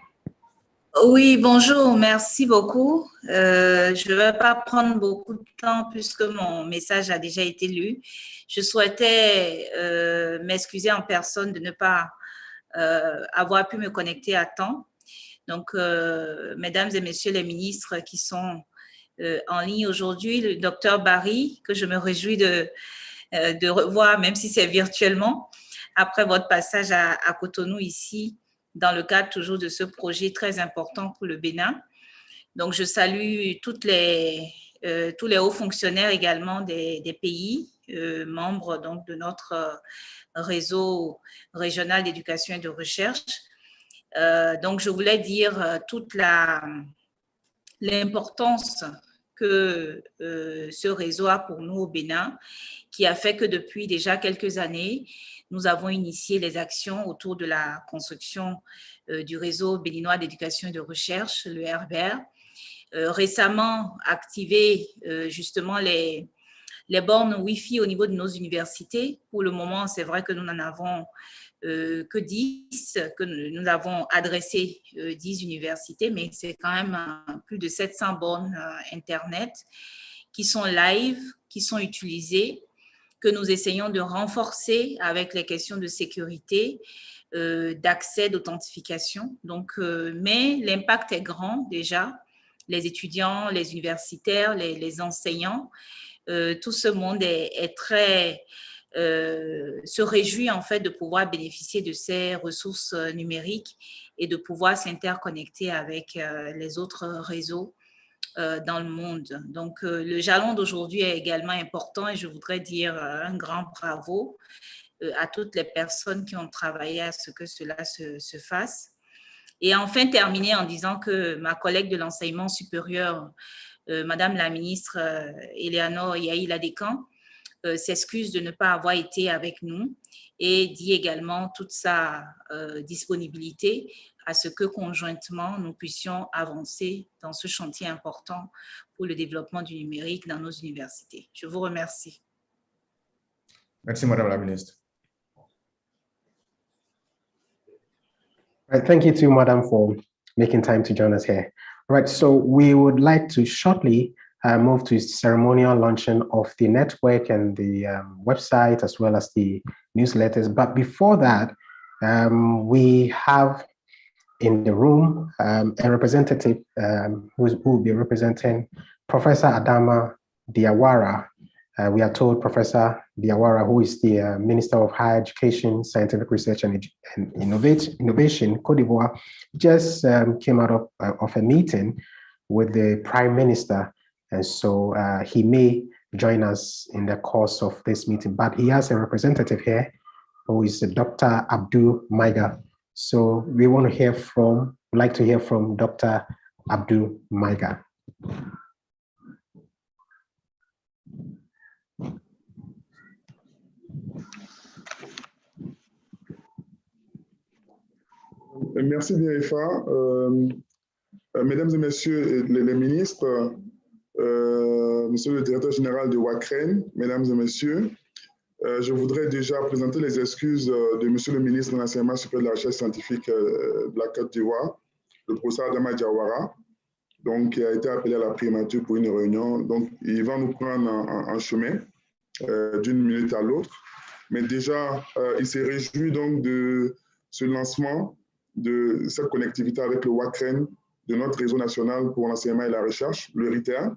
Oui, bonjour, merci beaucoup. Je ne vais pas prendre beaucoup de temps puisque mon message a déjà été lu. Je souhaitais m'excuser en personne de ne pas avoir pu me connecter à temps. Donc, mesdames et messieurs les ministres qui sont en ligne aujourd'hui, le docteur Barry, que je me réjouis de revoir, même si c'est virtuellement, après votre passage à Cotonou ici, dans le cadre toujours de ce projet très important pour le Bénin. Donc, je salue tous les hauts fonctionnaires également des pays membres donc, de notre réseau régional d'éducation et de recherche. Donc, je voulais dire toute l'importance que ce réseau a pour nous au Bénin, qui a fait que depuis déjà quelques années, nous avons initié les actions autour de la construction du réseau béninois d'éducation et de recherche, le RBR. Récemment activé justement les bornes Wi-Fi au niveau de nos universités. Pour le moment, c'est vrai que nous n'en avons que 10, que nous avons adressé 10 universités, mais c'est quand même plus de 700 bornes Internet qui sont live, qui sont utilisées, que nous essayons de renforcer avec les questions de sécurité, d'accès, d'authentification. Donc, mais l'impact est grand déjà. Les étudiants, les universitaires, les enseignants, tout ce monde est très... se réjouit en fait de pouvoir bénéficier de ces ressources numériques et de pouvoir s'interconnecter avec les autres réseaux dans le monde. Donc, le jalon d'aujourd'hui est également important et je voudrais dire un grand bravo à toutes les personnes qui ont travaillé à ce que cela se fasse. Et enfin, terminer en disant que ma collègue de l'enseignement supérieur, Madame la ministre Eleanor Yahi-Ladekan, s'excuse de ne pas avoir été avec nous et dit également toute sa disponibilité à ce que conjointement nous puissions avancer dans ce chantier important pour le développement du numérique dans nos universités. Je vous remercie. Merci, Madame la Ministre. Right, thank you to Madam for making time to join us here. Right, so we would like to shortly move to ceremonial launching of the network and the website as well as the newsletters. But before that, we have in the room a representative who will be representing Professor Adama Diawara. We are told Professor Diawara, who is the Minister of Higher Education, Scientific Research and Innovation, Côte d'Ivoire, just came out of a meeting with the Prime Minister. And so he may join us in the course of this meeting, but he has a representative here who is Dr. Abdul Maiga. So we want to hear from, we'd like to hear from Dr. Abdul Maiga. Merci bien, Ifa. Mesdames et messieurs les ministres, monsieur le directeur général de WACREN, mesdames et messieurs, je voudrais déjà présenter les excuses de monsieur le ministre de l'Enseignement supérieur de la recherche scientifique de la Côte d'Ivoire, le professeur Adama Diawara, donc, qui a été appelé à la primature pour une réunion. Donc, il va nous prendre en chemin d'une minute à l'autre. Mais déjà, il s'est réjoui donc de ce lancement de cette connectivité avec le WACREN, de notre réseau national pour l'enseignement et la recherche, le RITEA.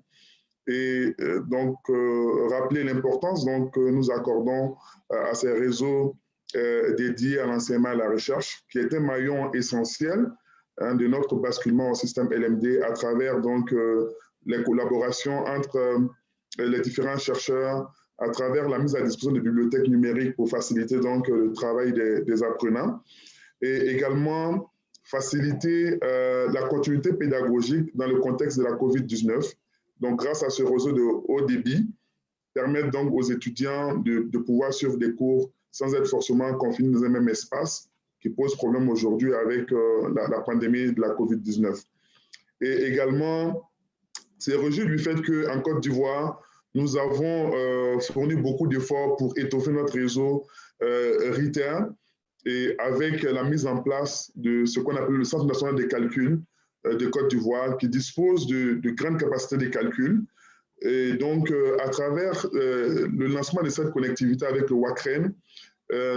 Et donc, rappeler l'importance que nous accordons à ces réseaux dédié à l'enseignement et à la recherche, qui est un maillon essentiel de notre basculement au système LMD à travers donc les collaborations entre les différents chercheurs, à travers la mise à disposition de bibliothèques numériques pour faciliter donc le travail des apprenants, et également faciliter la continuité pédagogique dans le contexte de la COVID-19. Donc, grâce à ce réseau de haut débit, permettre donc aux étudiants de pouvoir suivre des cours sans être forcément confinés dans un même espace, qui pose problème aujourd'hui avec la pandémie de la COVID-19. Et également, c'est réjoui du fait qu'en Côte d'Ivoire, nous avons fourni beaucoup d'efforts pour étoffer notre réseau retail, et avec la mise en place de ce qu'on appelle le Centre national des calculs de Côte d'Ivoire, qui dispose de grandes capacités de calcul. Et donc, à travers le lancement de cette connectivité avec le WACREN,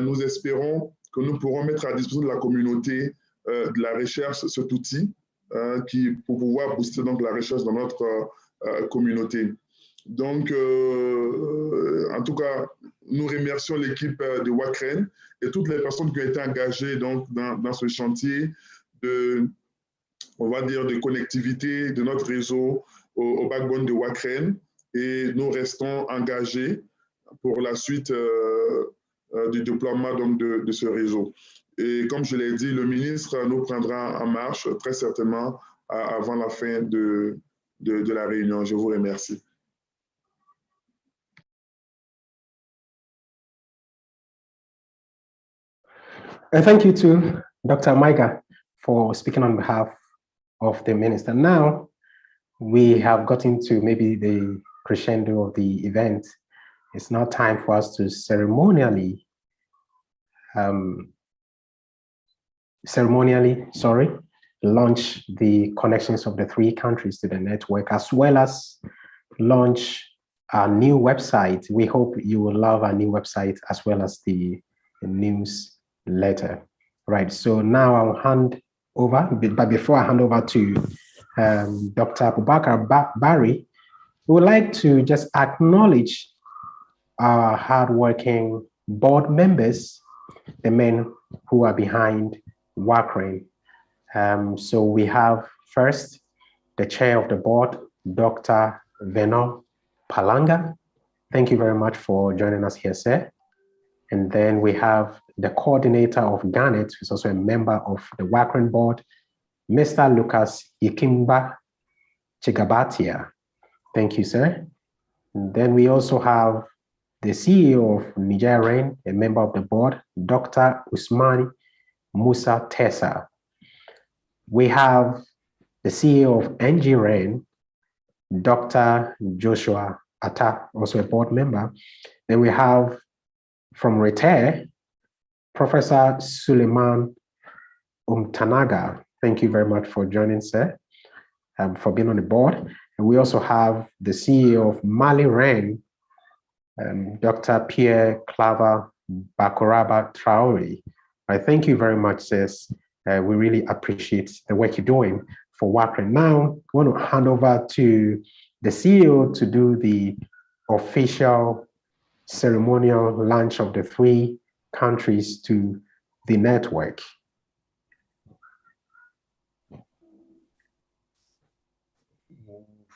nous espérons que nous pourrons mettre à disposition de la communauté de la recherche cet outil pour pouvoir booster donc, la recherche dans notre communauté. Donc, en tout cas, nous remercions l'équipe de WACREN et toutes les personnes qui ont été engagées donc, dans ce chantier on va dire, de connectivité de notre réseau au backbone de WACREN, et nous restons engagés pour la suite du déploiement donc, de ce réseau. Et comme je l'ai dit, le ministre nous prendra en marche très certainement avant la fin de la réunion. Je vous remercie. And thank you to Dr. Maiga for speaking on behalf of the minister. Now, we have gotten to maybe the crescendo of the event. It's now time for us to ceremonially launch the connections of the 3 countries to the network, as well as launch our new website. We hope you will love our new website as well as the newsletter. Right, so now I'll hand over, but before I hand over to Dr. Abubakar Barry, we would like to just acknowledge our hardworking board members, the men who are behind WACREN. So we have first the chair of the board, Dr. Veno Palanga. Thank you very much for joining us here, sir. And then we have the coordinator of Garnet, who's also a member of the WACREN board, Mr. Lucas Ikimba Chigabatia. Thank you, sir. And then we also have the CEO of NREN, a member of the board, Dr. Usmani Musa Tessa. We have the CEO of NREN, Dr. Joshua Atta, also a board member. Then we have from Retair, Professor Suleiman Umtanaga. Thank you very much for joining, sir, for being on the board. And we also have the CEO of NREN, Dr. Pierre Claver Bakoraba Traore. I thank you very much, sis. We really appreciate the work you're doing for WACREN. Now, I want to hand over to the CEO to do the official ceremonial launch of the 3 countries to the network.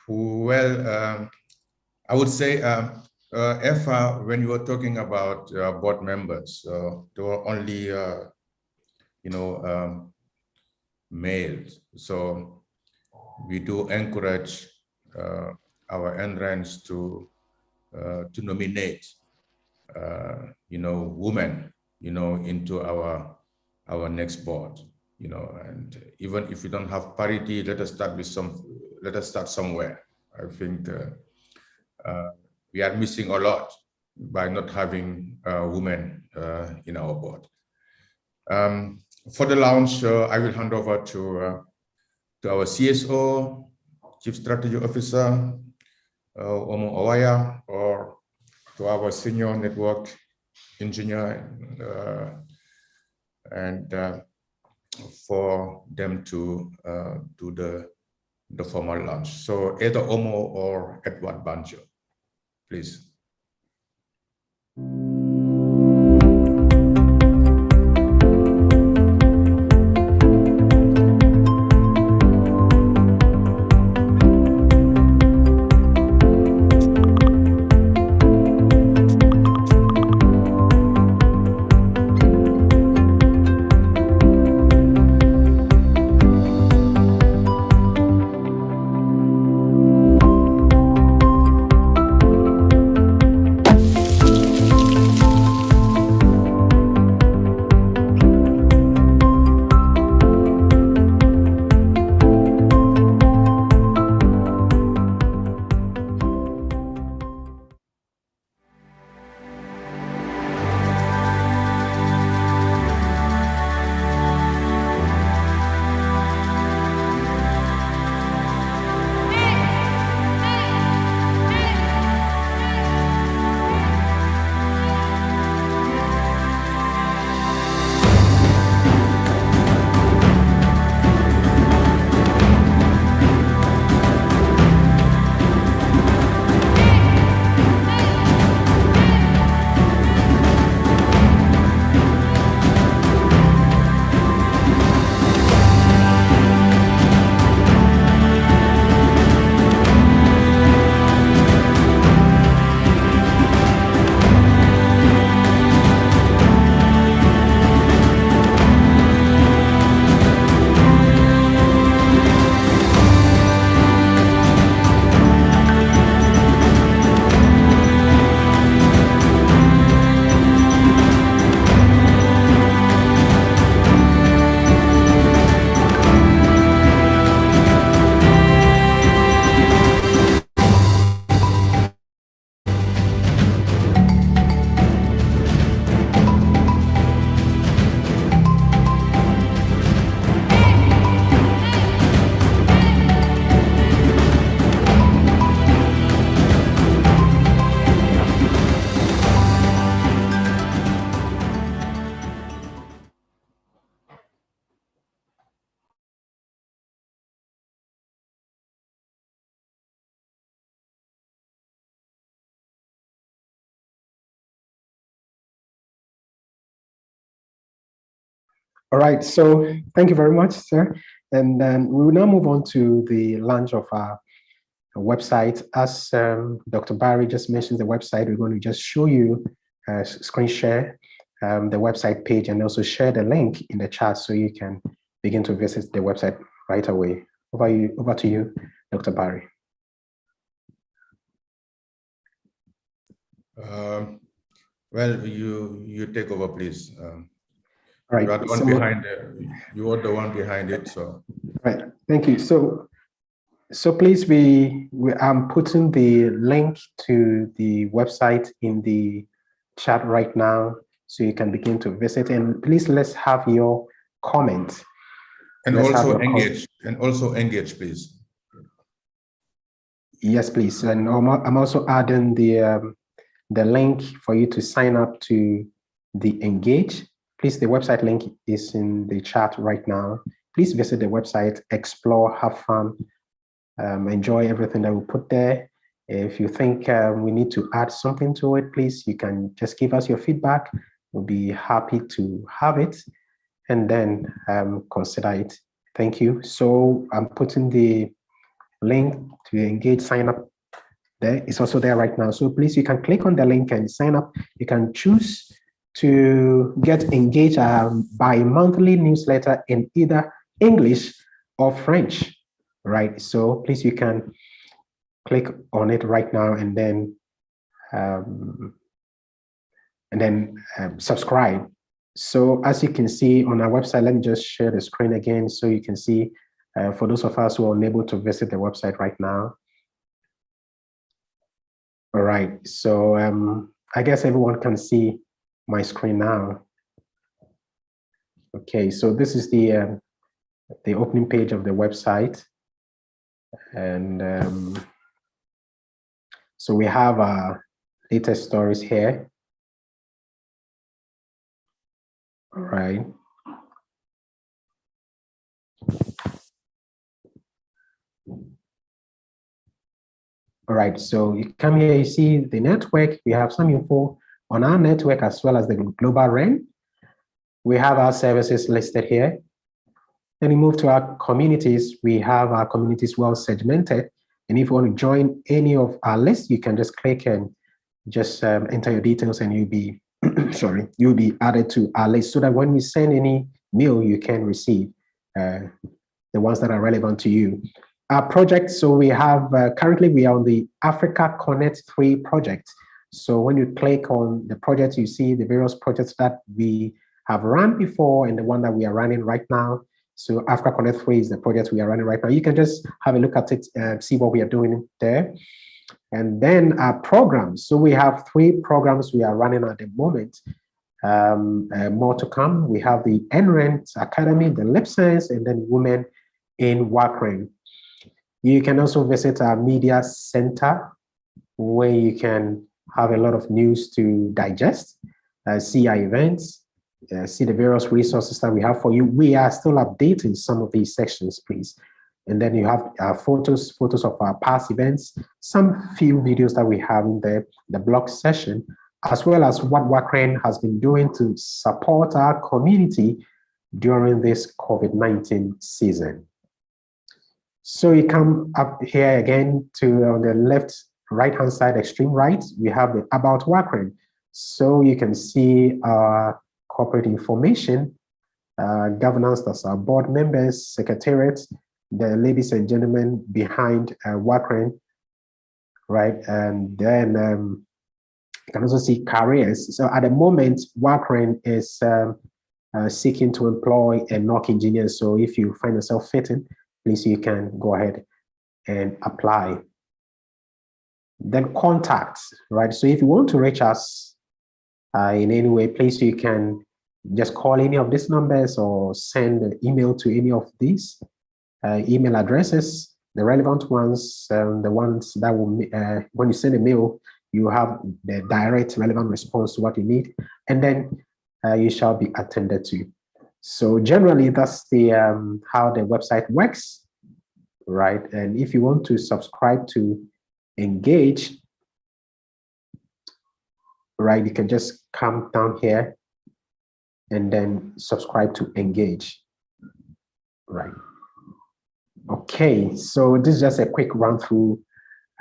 Well, I would say, EFA, when you were talking about board members, there were only, males. So we do encourage our NRENs to nominate, women, into our next board, and even if we don't have parity, let us start somewhere. I think we are missing a lot by not having women in our board. For the launch, I will hand over to our CSO, Chief Strategy Officer, Omo Owaya, or to our senior network engineer, and for them to do the formal launch. So either Omo or Edward Banjo, please. All right, so thank you very much, sir. And we will now move on to the launch of our website. As Dr. Barry just mentioned the website, we're going to just show you, screen share the website page and also share the link in the chat so you can begin to visit the website right away. Over to you, Dr. Barry. Well, you take over, please. All right. You are the one behind it. You are the one behind it. So. Right. Thank you. So please, I'm putting the link to the website in the chat right now, so you can begin to visit. And please, let's have your comments. And also engage. And also engage, please. Yes, please. And I'm also adding the link for you to sign up to the Engage. Please, the website link is in the chat right now. Please visit the website, explore, have fun, enjoy everything that we put there. If you think we need to add something to it, please, you can just give us your feedback. We'll be happy to have it and then consider it. Thank you. So I'm putting the link to Engage sign up there. It's also there right now. So please, you can click on the link and sign up. You can choose to get engaged bi-monthly newsletter in either English or French, right? So please, you can click on it right now and then subscribe. So as you can see on our website, let me just share the screen again so you can see for those of us who are unable to visit the website right now. All right, so I guess everyone can see my screen now. Okay, so this is the opening page of the website. And so we have our latest stories here. All right. All right, so you come here, you see the network. We have some info on our network as well as the global NREN. We have our services listed here. Then we move to our communities. We have our communities well segmented. And if you want to join any of our lists, you can just click and just enter your details and you'll be, you'll be added to our list so that when we send any mail, you can receive the ones that are relevant to you. Our projects, so we have, currently we are on the Africa Connect 3 project. So when you click on the project, you see the various projects that we have run before and the one that we are running right now. So Africa Connect 3 is the project we are running right now. You can just have a look at it, see what we are doing there. And then our programs. So we have 3 programs we are running at the moment. More to come. We have the NREN Academy, the Lip Science, and then Women in WACREN. You can also visit our media center where you can have a lot of news to digest, see our events, see the various resources that we have for you. We are still updating some of these sections, please. And then you have photos of our past events, some few videos that we have in the blog session, as well as what WACREN has been doing to support our community during this COVID-19 season. So you come up here again to on the left, right-hand side, extreme right, we have the About WACREN. So you can see our corporate information, governance, that's our board members, secretariat, the ladies and gentlemen behind WACREN, right? And then you can also see careers. So at the moment, WACREN is seeking to employ a NOC engineer. So if you find yourself fitting, please, you can go ahead and apply. Then contacts, right? So if you want to reach us in any way, please, you can just call any of these numbers or send an email to any of these email addresses, the relevant ones, the ones that will, when you send a mail, you have the direct relevant response to what you need, and then you shall be attended to. So generally, that's the how the website works, right? And if you want to subscribe to Engage, right, you can just come down here and then subscribe to Engage. Right. Okay, so this is just a quick run through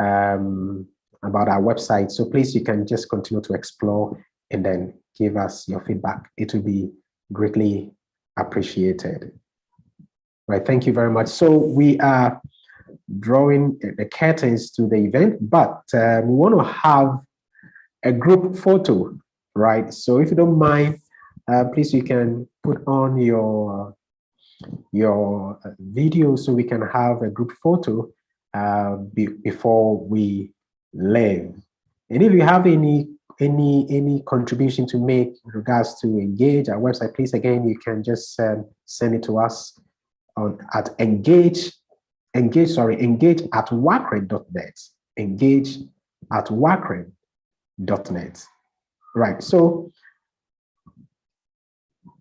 about our website. So please, you can just continue to explore and then give us your feedback. It will be greatly appreciated. Right, thank you very much. So we are drawing the curtains to the event, but we want to have a group photo, right? So if you don't mind, please, you can put on your video so we can have a group photo before we leave. And if you have any contribution to make in regards to Engage, our website, please, again, you can just send it to us at engage at wacren.net. Engage at wacren.net. Right. So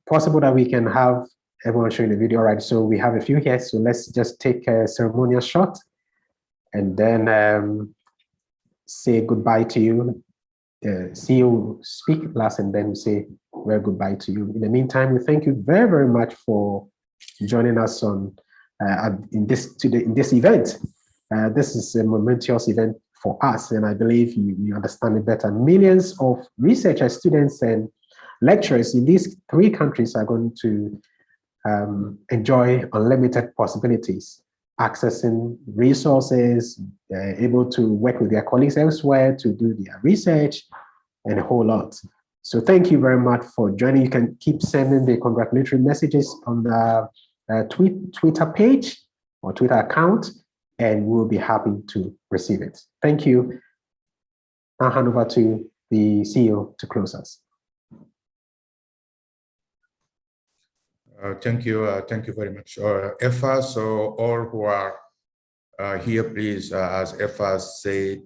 possible that we can have everyone showing the video, right? So we have a few here. So let's just take a ceremonial shot and then say goodbye to you. See you speak last, and then say very goodbye to you. In the meantime, we thank you very, very much for joining us on in this event. This is a momentous event for us, and I believe you understand it better. Millions of researchers, students, and lecturers in these 3 countries are going to enjoy unlimited possibilities, accessing resources, able to work with their colleagues elsewhere to do their research, and a whole lot. So thank you very much for joining. You can keep sending the congratulatory messages on the Twitter page or Twitter account, and we'll be happy to receive it. Thank you. I'll hand over to the CEO to close us. Thank you very much, Effa. So all who are here, please, as Effa said,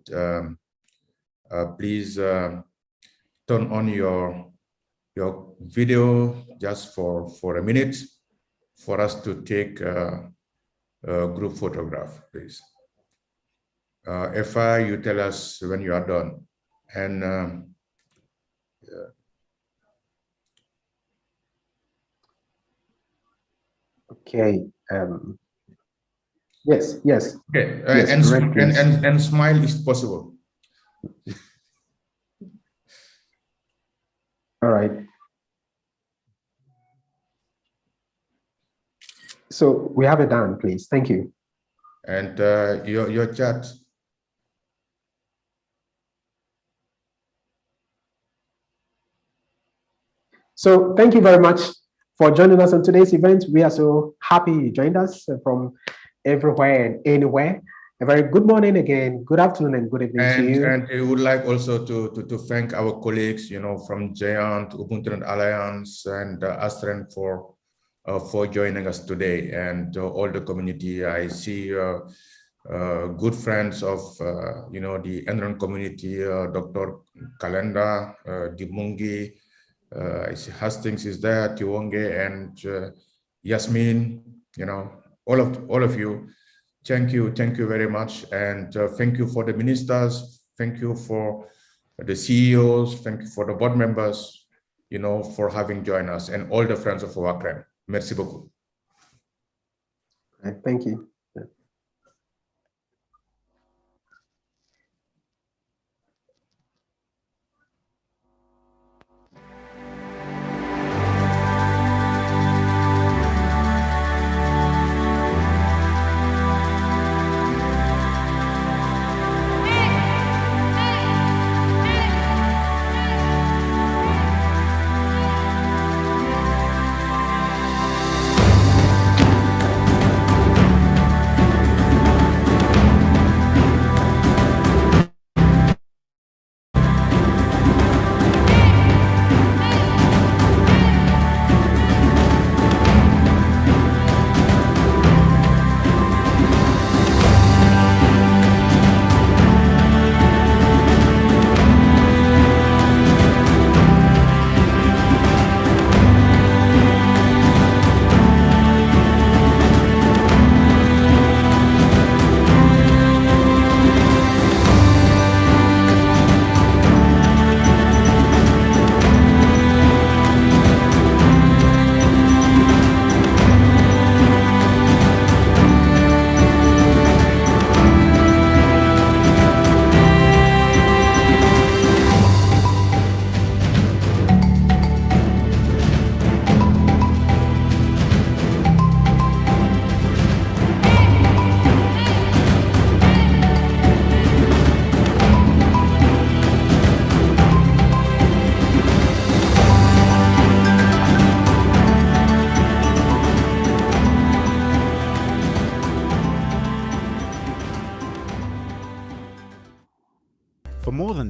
please turn on your video just for a minute for us to take a group photograph, please. Effa, you tell us when you are done, and Okay. Yes. Okay. Yes, and smile if possible. All right. So we have it done, please. Thank you. And your chat. So thank you very much for joining us on today's event. We are so happy you joined us from everywhere and anywhere. A very good morning again, good afternoon, and good evening to you. And I would like also to thank our colleagues, from Giant, Ubuntu Alliance, and ASTREN for joining us today, and all the community. I see good friends of the NREN community, Dr. Kalenda, Dimungi. I see Hastings is there, Tiwonge, and Yasmin. All of you. Thank you very much, and thank you for the ministers. Thank you for the CEOs. Thank you for the board members. For having joined us, and all the friends of WACREN. Merci beaucoup. Thank you.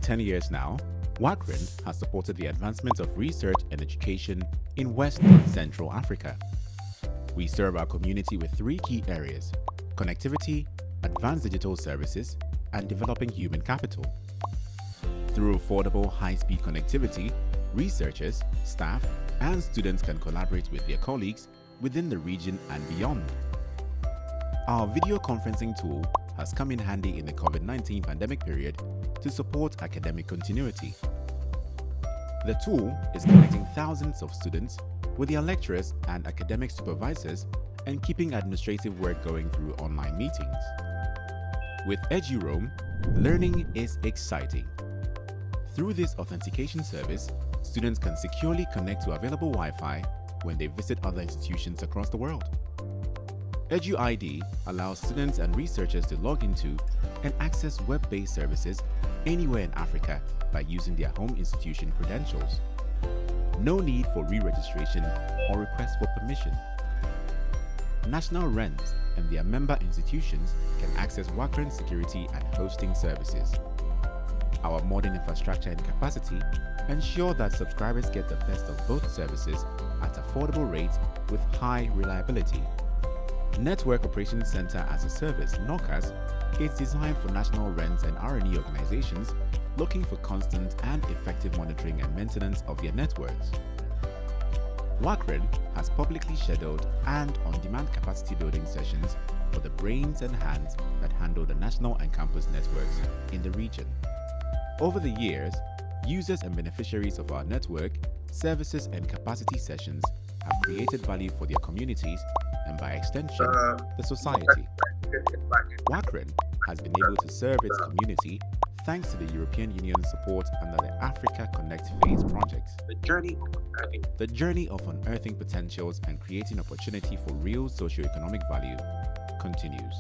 10 years now, WACREN has supported the advancement of research and education in West and Central Africa. We serve our community with 3 key areas: connectivity, advanced digital services, and developing human capital. Through affordable, high-speed connectivity, researchers, staff, and students can collaborate with their colleagues within the region and beyond. Our video conferencing tool has come in handy in the COVID-19 pandemic period to support academic continuity. The tool is connecting thousands of students with their lecturers and academic supervisors and keeping administrative work going through online meetings. With EduRoam, learning is exciting. Through this authentication service, students can securely connect to available Wi-Fi when they visit other institutions across the world. EduID allows students and researchers to log into and access web-based services anywhere in Africa by using their home institution credentials. No need for re-registration or request for permission. National NRENs and their member institutions can access WACREN security and hosting services. Our modern infrastructure and capacity ensure that subscribers get the best of both services at affordable rates with high reliability. Network Operations Center as a Service (NOCAS) is designed for national NRENs and NRE organizations looking for constant and effective monitoring and maintenance of their networks. WACREN has publicly scheduled and on-demand capacity building sessions for the brains and hands that handle the national and campus networks in the region. Over the years, users and beneficiaries of our network, services and capacity sessions have created value for their communities and by extension, the society. WACREN has been able to serve its community thanks to the European Union's support under the Africa Connect Phase project. The journey of unearthing potentials and creating opportunity for real socio-economic value continues.